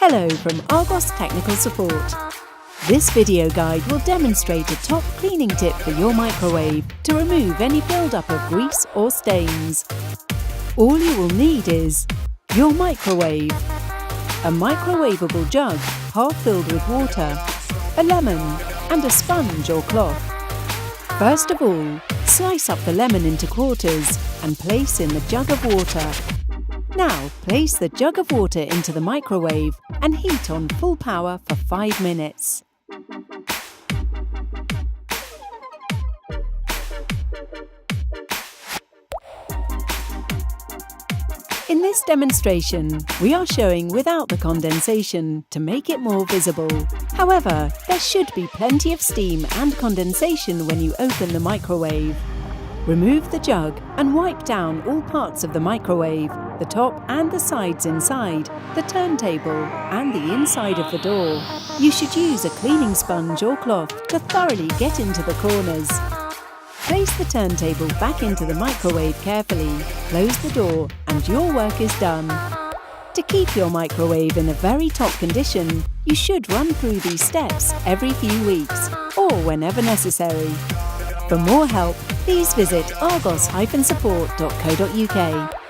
Hello from Argos Technical Support. This video guide will demonstrate a top cleaning tip for your microwave to remove any build-up of grease or stains. All you will need is your microwave, a microwavable jug half filled with water, a lemon and a sponge or cloth. First of all, slice up the lemon into quarters and place in the jug of water. Now place the jug of water into the microwave and heat on full power for 5 minutes. In this demonstration, we are showing without the condensation to make it more visible. However, there should be plenty of steam and condensation when you open the microwave. Remove the jug and wipe down all parts of the microwave, the top and the sides inside, the turntable and the inside of the door. You should use a cleaning sponge or cloth to thoroughly get into the corners. Place the turntable back into the microwave carefully, close the door and your work is done. To keep your microwave in a very top condition, you should run through these steps every few weeks or whenever necessary. For more help, please visit argos-support.co.uk.